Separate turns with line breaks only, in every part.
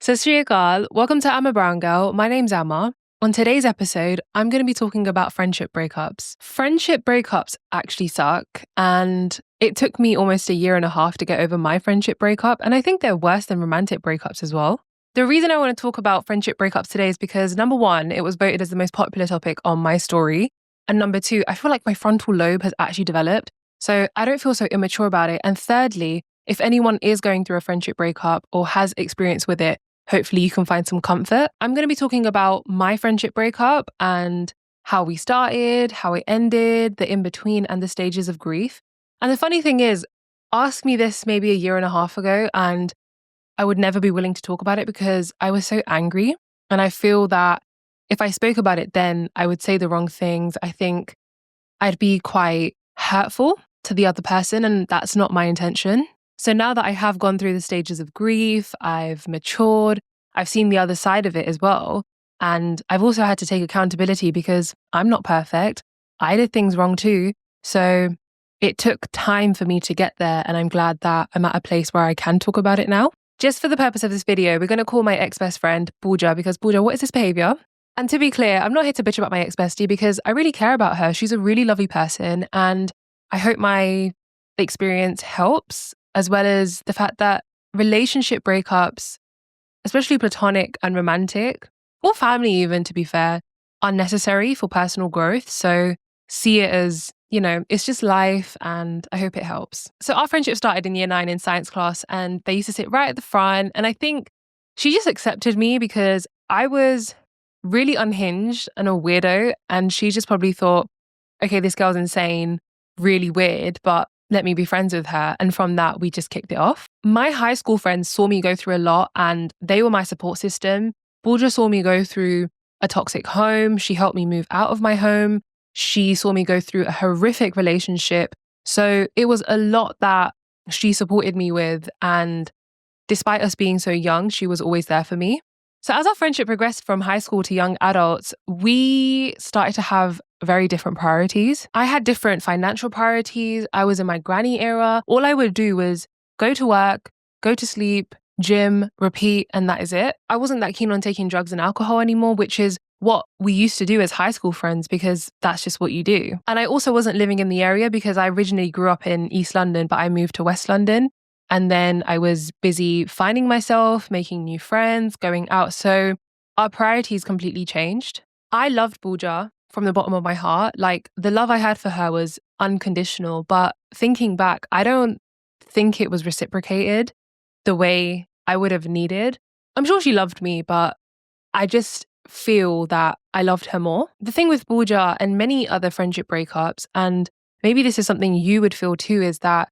So, Sri Akal, welcome to I'm a Brown Girl. My name's Amma. On today's episode, I'm going to be talking about friendship breakups. Friendship breakups actually suck, and it took me almost a year and a half to get over my friendship breakup, and I think they're worse than romantic breakups as well. The reason I want to talk about friendship breakups today is because number one, it was voted as the most popular topic on my story, and number two, I feel like my frontal lobe has actually developed, so I don't feel so immature about it. And thirdly, if anyone is going through a friendship breakup or has experience with it, hopefully you can find some comfort. I'm going to be talking about my friendship breakup and how we started, how it ended, the in-between, and the stages of grief. And the funny thing is, ask me this maybe a year and a half ago, and I would never be willing to talk about it because I was so angry. And I feel that if I spoke about it then, I would say the wrong things. I think I'd be quite hurtful to the other person, and that's not my intention. So now that I have gone through the stages of grief, I've matured, I've seen the other side of it as well. And I've also had to take accountability because I'm not perfect. I did things wrong too. So it took time for me to get there. And I'm glad that I'm at a place where I can talk about it now. Just for the purpose of this video, we're going to call my ex-best friend Pooja, because Pooja, what is this behavior? And to be clear, I'm not here to bitch about my ex-bestie because I really care about her. She's a really lovely person. And I hope my experience helps, as well as the fact that relationship breakups, especially platonic and romantic, or family even, to be fair, are necessary for personal growth. So see it as, it's just life, and I hope it helps. So our friendship started in year 9 in science class, and they used to sit right at the front. And I think she just accepted me because I was really unhinged and a weirdo. And she just probably thought, okay, this girl's insane, really weird, but let me be friends with her. And from that, we just kicked it off. My high school friends saw me go through a lot, and they were my support system. Bulja saw me go through a toxic home. She helped me move out of my home. She saw me go through a horrific relationship. So it was a lot that she supported me with. And despite us being so young, she was always there for me. So as our friendship progressed from high school to young adults, we started to have very different priorities. I had different financial priorities. I was in my granny era. All I would do was go to work, go to sleep, gym, repeat, and that is it. I wasn't that keen on taking drugs and alcohol anymore, which is what we used to do as high school friends because that's just what you do. And I also wasn't living in the area because I originally grew up in East London, but I moved to West London. And then I was busy finding myself, making new friends, going out. So our priorities completely changed. I loved Pooja from the bottom of my heart. Like, the love I had for her was unconditional. But thinking back, I don't think it was reciprocated the way I would have needed. I'm sure she loved me, but I just feel that I loved her more. The thing with Pooja and many other friendship breakups, and maybe this is something you would feel too, is that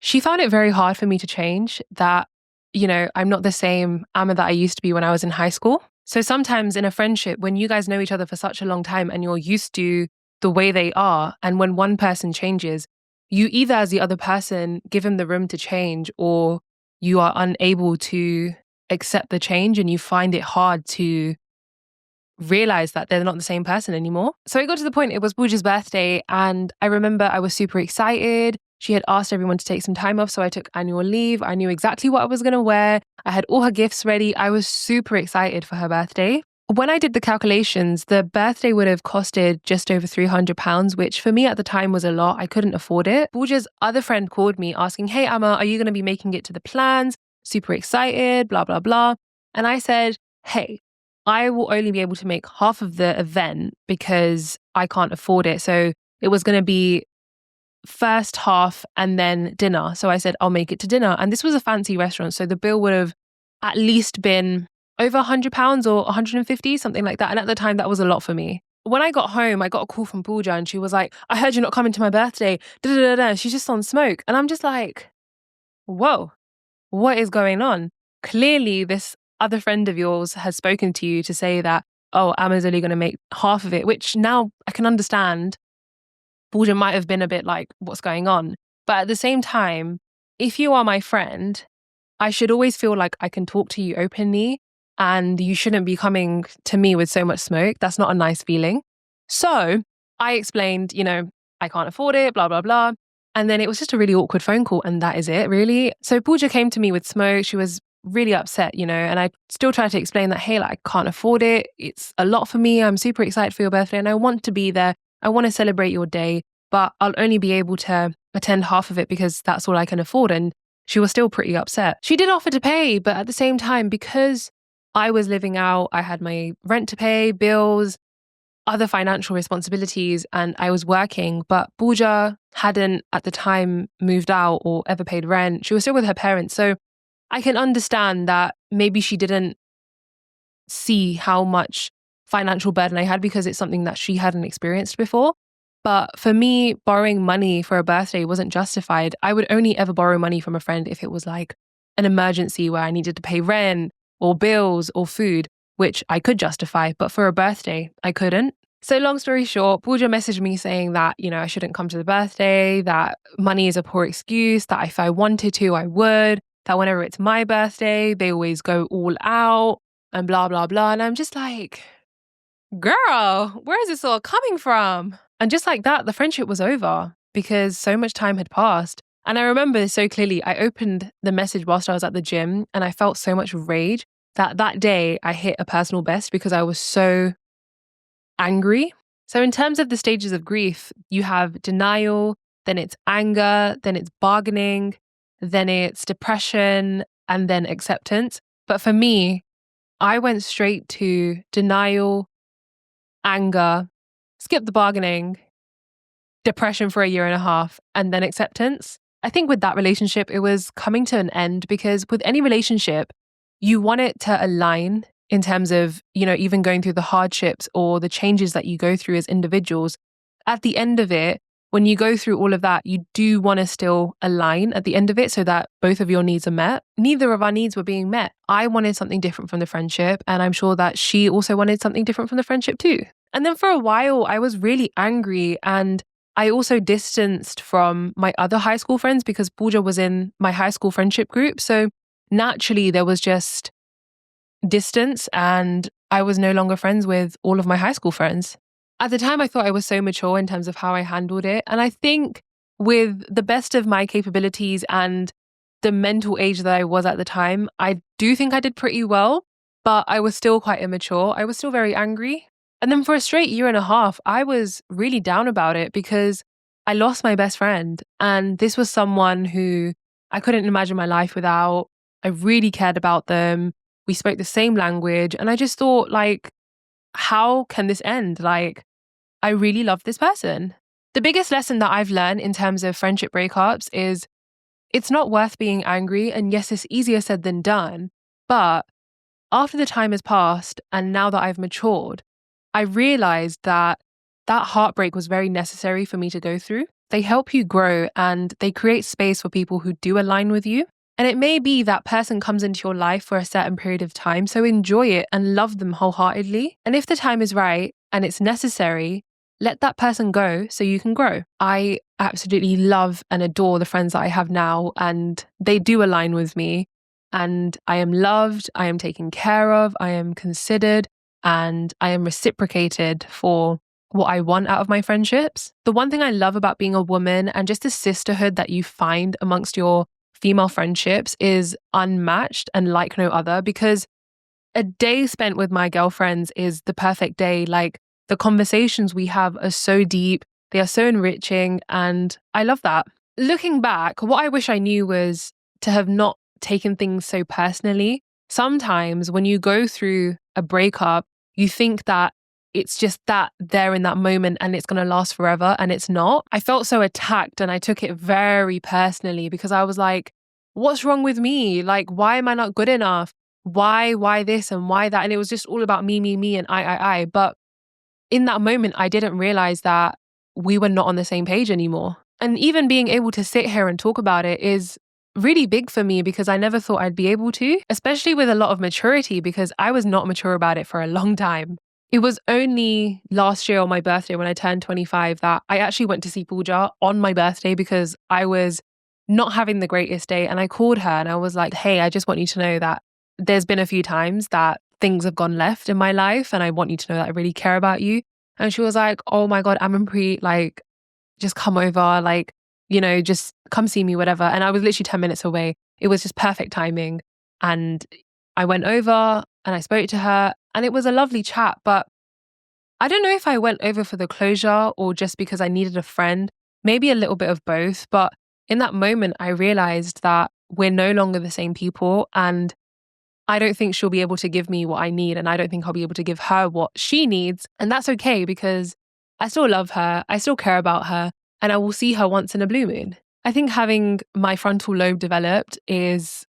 she found it very hard for me to change, that, I'm not the same Amma that I used to be when I was in high school. So sometimes in a friendship, when you guys know each other for such a long time and you're used to the way they are, and when one person changes, you either as the other person give them the room to change, or you are unable to accept the change and you find it hard to realize that they're not the same person anymore. So it got to the point, it was Pooja's birthday, and I remember I was super excited. She had asked everyone to take some time off, so I took annual leave. I knew exactly what I was going to wear. I had all her gifts ready. I was super excited for her birthday. When I did the calculations, the birthday would have costed just over £300, which for me at the time was a lot. I couldn't afford it. Pooja's other friend called me asking, hey, Amma, are you going to be making it to the plans? Super excited, blah, blah, blah. And I said, hey, I will only be able to make half of the event because I can't afford it. So it was going to be first half and then dinner. So I said, I'll make it to dinner. And this was a fancy restaurant. So the bill would have at least been over £100 or 150, something like that. And at the time, that was a lot for me. When I got home, I got a call from Pooja and she was like, I heard you're not coming to my birthday. Da, da, da, da. She's just on smoke. And I'm just like, whoa, what is going on? Clearly, this other friend of yours has spoken to you to say that, oh, Amma's only going to make half of it, which now I can understand. Pooja might have been a bit like, what's going on? But at the same time, if you are my friend, I should always feel like I can talk to you openly, and you shouldn't be coming to me with so much smoke. That's not a nice feeling. So I explained, I can't afford it, blah, blah, blah. And then it was just a really awkward phone call, and that is it, really. So Pooja came to me with smoke. She was really upset, and I still tried to explain that, hey, like, I can't afford it. It's a lot for me. I'm super excited for your birthday and I want to be there. I want to celebrate your day, but I'll only be able to attend half of it because that's all I can afford. And she was still pretty upset. She did offer to pay, but at the same time, because I was living out, I had my rent to pay, bills, other financial responsibilities, and I was working, but Pooja hadn't at the time moved out or ever paid rent. She was still with her parents. So I can understand that maybe she didn't see how much financial burden I had because it's something that she hadn't experienced before. But for me, borrowing money for a birthday wasn't justified. I would only ever borrow money from a friend if it was like an emergency where I needed to pay rent or bills or food, which I could justify. But for a birthday, I couldn't. So long story short, Pooja messaged me saying that, I shouldn't come to the birthday, that money is a poor excuse, that if I wanted to, I would, that whenever it's my birthday, they always go all out and blah, blah, blah. And I'm just like, girl, where is this all coming from? And just like that, the friendship was over because so much time had passed. And I remember this so clearly. I opened the message whilst I was at the gym and I felt so much rage that day I hit a personal best because I was so angry. So in terms of the stages of grief, you have denial, then it's anger, then it's bargaining, then it's depression, and then acceptance. But for me, I went straight to denial, anger, skip the bargaining, depression for a year and a half, and then acceptance. I think with that relationship, it was coming to an end because with any relationship, you want it to align in terms of, even going through the hardships or the changes that you go through as individuals. At the end of it, when you go through all of that, you do want to still align at the end of it so that both of your needs are met. Neither of our needs were being met. I wanted something different from the friendship, and I'm sure that she also wanted something different from the friendship too. And then for a while, I was really angry, and I also distanced from my other high school friends because Pooja was in my high school friendship group. So naturally, there was just distance, and I was no longer friends with all of my high school friends. At the time, I thought I was so mature in terms of how I handled it. And I think with the best of my capabilities and the mental age that I was at the time, I do think I did pretty well, but I was still quite immature. I was still very angry. And then for a straight year and a half, I was really down about it because I lost my best friend. And this was someone who I couldn't imagine my life without. I really cared about them. We spoke the same language. And I just thought, like, how can this end? Like, I really love this person. The biggest lesson that I've learned in terms of friendship breakups is it's not worth being angry. And yes, it's easier said than done. But after the time has passed and now that I've matured, I realized that heartbreak was very necessary for me to go through. They help you grow and they create space for people who do align with you. And it may be that person comes into your life for a certain period of time, so enjoy it and love them wholeheartedly. And if the time is right and it's necessary, let that person go so you can grow. I absolutely love and adore the friends that I have now, and they do align with me. And I am loved, I am taken care of, I am considered, and I am reciprocated for what I want out of my friendships. The one thing I love about being a woman and just the sisterhood that you find amongst your female friendships is unmatched and like no other, because a day spent with my girlfriends is the perfect day. Like, the conversations we have are so deep, they are so enriching, and I love that. Looking back, what I wish I knew was to have not taken things so personally. Sometimes when you go through a breakup, you think that it's just that there in that moment and it's going to last forever, and it's not. I felt so attacked and I took it very personally because I was like, what's wrong with me? Like, why am I not good enough? Why this and why that? And it was just all about me and I. But in that moment, I didn't realize that we were not on the same page anymore. And even being able to sit here and talk about it is really big for me because I never thought I'd be able to, especially with a lot of maturity, because I was not mature about it for a long time. It was only last year on my birthday when I turned 25 that I actually went to see Pooja on my birthday because I was not having the greatest day. And I called her and I was like, hey, I just want you to know that there's been a few times that things have gone left in my life and I want you to know that I really care about you. And she was like, oh my God, Amanpreet, like, just come over, like, just come see me, whatever. And I was literally 10 minutes away. It was just perfect timing. And I went over and I spoke to her, and it was a lovely chat. But I don't know if I went over for the closure or just because I needed a friend, maybe a little bit of both. But in that moment, I realized that we're no longer the same people. And I don't think she'll be able to give me what I need. And I don't think I'll be able to give her what she needs. And that's okay because I still love her. I still care about her. And I will see her once in a blue moon. I think having my frontal lobe developed is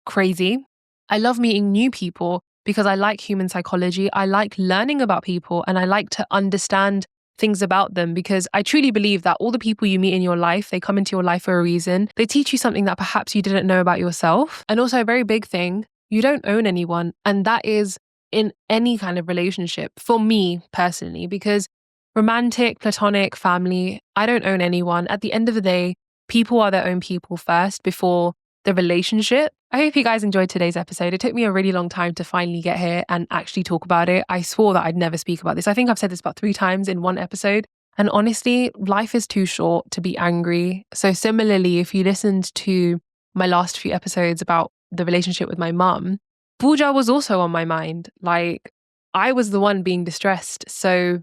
crazy. I love meeting new people because I like human psychology. I like learning about people and I like to understand things about them because I truly believe that all the people you meet in your life, they come into your life for a reason. They teach you something that perhaps you didn't know about yourself. And also a very big thing, you don't own anyone. And that is in any kind of relationship for me personally, because romantic, platonic, family, I don't own anyone. At the end of the day, people are their own people first before the relationship. I hope you guys enjoyed today's episode. It took me a really long time to finally get here and actually talk about it. I swore that I'd never speak about this. I think I've said this about 3 times in one episode. And honestly, life is too short to be angry. So similarly, if you listened to my last few episodes about the relationship with my mum, Pooja was also on my mind. Like, I was the one being distressed. So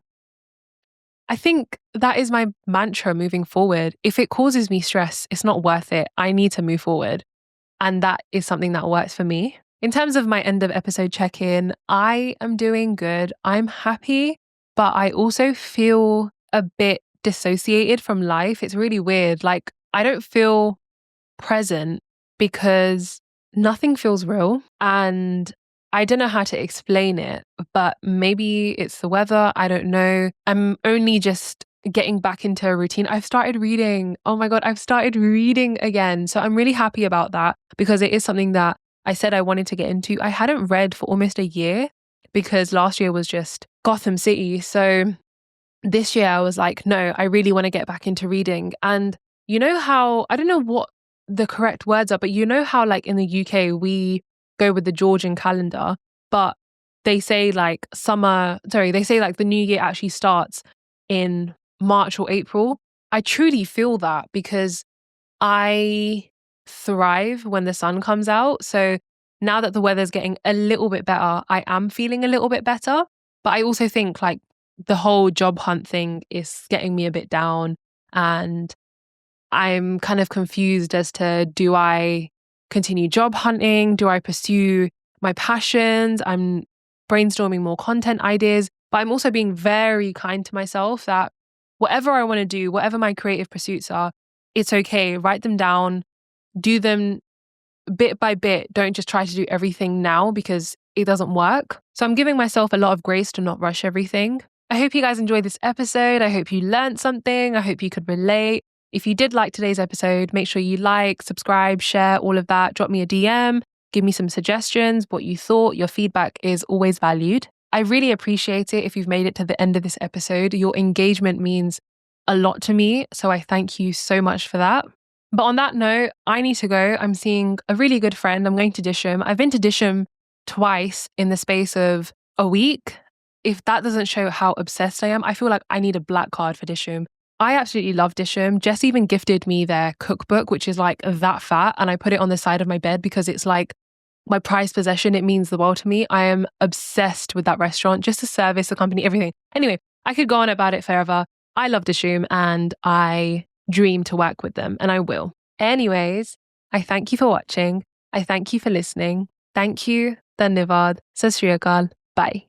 I think that is my mantra moving forward. If it causes me stress, it's not worth it. I need to move forward. And that is something that works for me. In terms of my end of episode check-in, I am doing good. I'm happy, but I also feel a bit dissociated from life. It's really weird. Like, I don't feel present because nothing feels real. And I don't know how to explain it, but maybe it's the weather. I don't know. I'm only just getting back into a routine. I've started reading. Oh my God, I've started reading again. So I'm really happy about that because it is something that I said I wanted to get into. I hadn't read for almost a year because last year was just Gotham City. So this year I was like, no, I really want to get back into reading. And you know how, I don't know what the correct words are, but you know how like in the UK, we go with the Georgian calendar, but they say like they say like the new year actually starts in March or April. I truly feel that because I thrive when the sun comes out. So now that the weather's getting a little bit better, I am feeling a little bit better. But I also think like the whole job hunt thing is getting me a bit down. And I'm kind of confused as to, do I continue job hunting? Do I pursue my passions? I'm brainstorming more content ideas, but I'm also being very kind to myself that whatever I want to do, whatever my creative pursuits are, it's okay. Write them down, do them bit by bit. Don't just try to do everything now because it doesn't work. So I'm giving myself a lot of grace to not rush everything. I hope you guys enjoyed this episode. I hope you learned something. I hope you could relate. If you did like today's episode, make sure you like, subscribe, share, all of that. Drop me a DM, give me some suggestions, what you thought. Your feedback is always valued. I really appreciate it if you've made it to the end of this episode. Your engagement means a lot to me, so I thank you so much for that. But on that note, I need to go. I'm seeing a really good friend. I'm going to Disham. I've been to Disham twice in the space of a week. If that doesn't show how obsessed I am, I feel like I need a black card for Disham. I absolutely love Disham. Jess even gifted me their cookbook, which is like that fat. And I put it on the side of my bed because it's like my prized possession. It means the world to me. I am obsessed with that restaurant, just the service, the company, everything. Anyway, I could go on about it forever. I love Disham and I dream to work with them and I will. Anyways, I thank you for watching. I thank you for listening. Thank you. Dhanyavad. Sat Sri Akal. Bye.